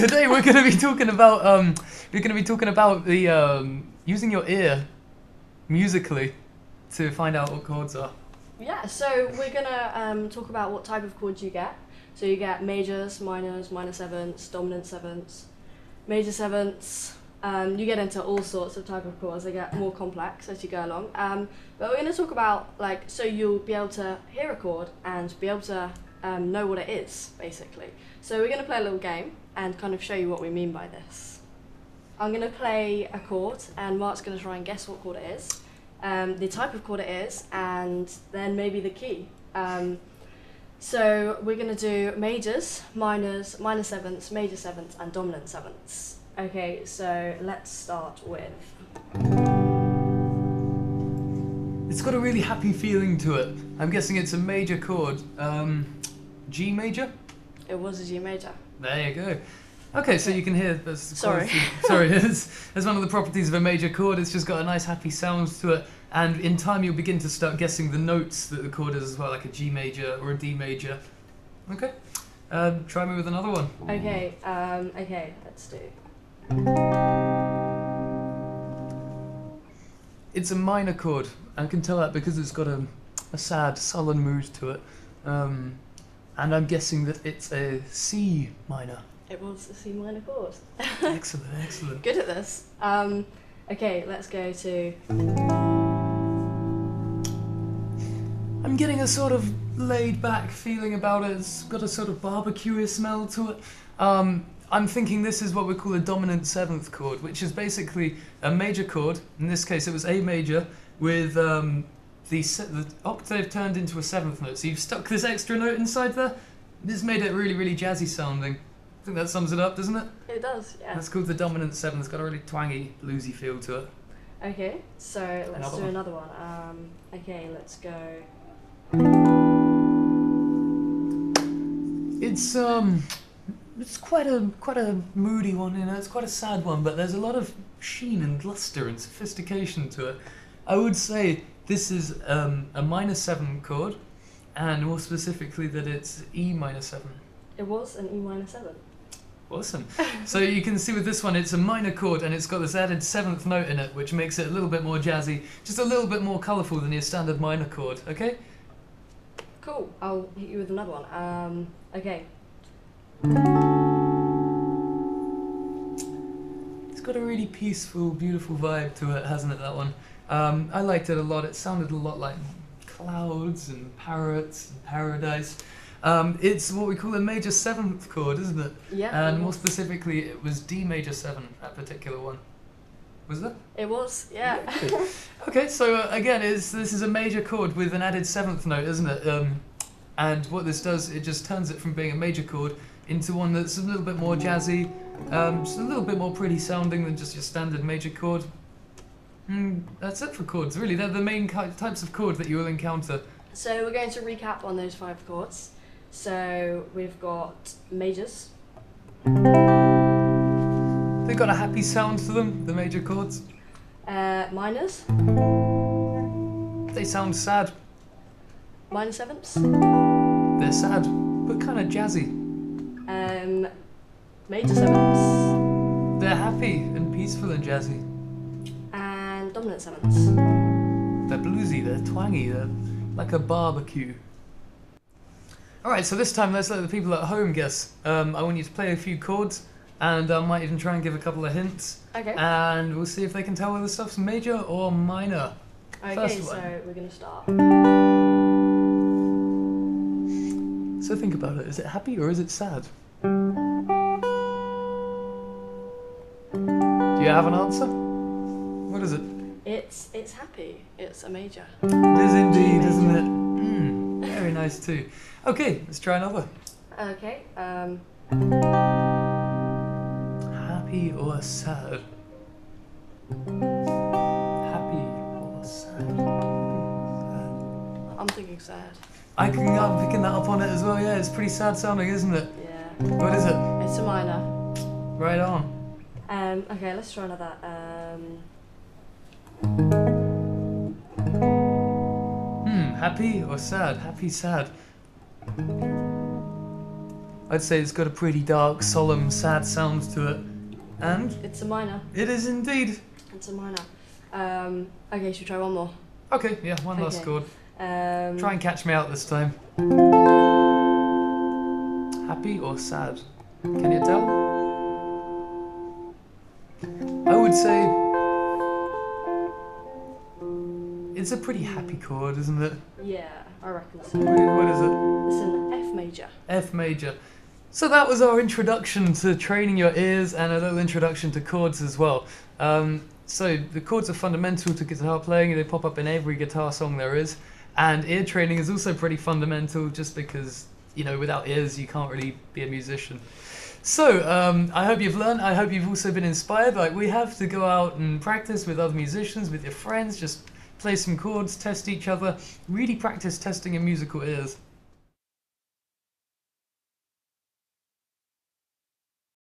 today we're going to be talking about the using your ear musically to find out what chords are. Yeah, so we're gonna talk about what type of chords you get. So you get majors, minors, minor sevenths, dominant sevenths, major sevenths. You get into all sorts of type of chords. They get more complex as you go along. But we're gonna talk about so you'll be able to hear a chord and be able to know what it is, basically. So we're gonna play a little game and kind of show you what we mean by this. I'm gonna play a chord and Mark's gonna try and guess what chord it is. The type of chord it is, and then maybe the key. So we're going to do majors, minors, minor sevenths, major sevenths, and dominant sevenths. Okay, so let's start with... It's got a really happy feeling to it. I'm guessing it's a major chord. G major? It was a G major. There you go. Okay, so you can hear... Sorry. Sorry, it's one of the properties of a major chord. It's just got a nice happy sound to it. And in time you'll begin to start guessing the notes that the chord is as well, like a G major or a D major. Okay, try me with another one. Okay, let's do... It's a minor chord. I can tell that because it's got a sad, sullen mood to it. And I'm guessing that it's a C minor. It was a C minor chord. Excellent, excellent. Good at this. Okay, let's go to... I'm getting a sort of laid-back feeling about it. It's got a sort of barbecue-y smell to it. I'm thinking this is what we call a dominant seventh chord, which is basically a major chord. In this case, it was A major with the octave turned into a seventh note. So you've stuck this extra note inside there. This made it really, really jazzy sounding. I think that sums it up, doesn't it? It does, yeah. That's called the dominant seventh. It's got a really twangy, bluesy feel to it. Okay, so let's do another one. Okay, let's go... It's quite a moody one, you know. It's quite a sad one, but there's a lot of sheen and luster and sophistication to it. I would say this is a minor seven chord, and more specifically that it's E minor seven. It was an E minor seven. Awesome. So you can see with this one, it's a minor chord and it's got this added seventh note in it, which makes it a little bit more jazzy, just a little bit more colourful than your standard minor chord. Okay. Cool, I'll hit you with another one. Okay. It's got a really peaceful, beautiful vibe to it, hasn't it, that one? I liked it a lot. It sounded a lot like clouds and parrots and paradise. It's what we call a major seventh chord, isn't it? Yeah. And more specifically, it was D major seven, that particular one. Was it? It was, yeah. Okay, so again, this is a major chord with an added seventh note, isn't it? And what this does, it just turns it from being a major chord into one that's a little bit more jazzy, just a little bit more pretty sounding than just your standard major chord. That's it for chords, really. They're the main types of chord that you will encounter. So we're going to recap on those 5 chords. So we've got majors. They've got a happy sound to them, the major chords. Minors. They sound sad. Minor sevenths. They're sad, but kind of jazzy. Major sevenths. They're happy and peaceful and jazzy. And dominant sevenths. They're bluesy, they're twangy, they're like a barbecue. Alright, so this time let's let the people at home guess. I want you to play a few chords, and I might even try and give a couple of hints. Okay. And we'll see if they can tell whether stuff's major or minor. Okay, First one. so we're going to start. So think about it, is it happy or is it sad? Do you have an answer? What is it? It's happy. It's a major. It is indeed, G isn't major. it? Very nice too. Okay, let's try another. Okay. Happy or sad? Happy or sad? I'm thinking sad. I'm picking that up on it as well, yeah, it's pretty sad sounding, isn't it? Yeah. What is it? It's a minor. Right on. Okay, let's try another. Happy or sad? Happy, sad. I'd say it's got a pretty dark, solemn, sad sound to it. And It's a minor. it is indeed. It's a minor. Okay, should we try one more? Okay, yeah, one last Okay. chord. Um, Try and catch me out this time. Happy or sad? Can you tell? I would say it's a pretty happy chord, isn't it? Yeah, I reckon so. What is it? It's an F major. F major. So that was our introduction to training your ears and a little introduction to chords as well. So the chords are fundamental to guitar playing. They pop up in every guitar song there is. And ear training is also pretty fundamental just because, you know, without ears you can't really be a musician. So I hope you've learned. I hope you've also been inspired like we have to go out and practice with other musicians, with your friends, just play some chords, test each other, really practice testing your musical ears.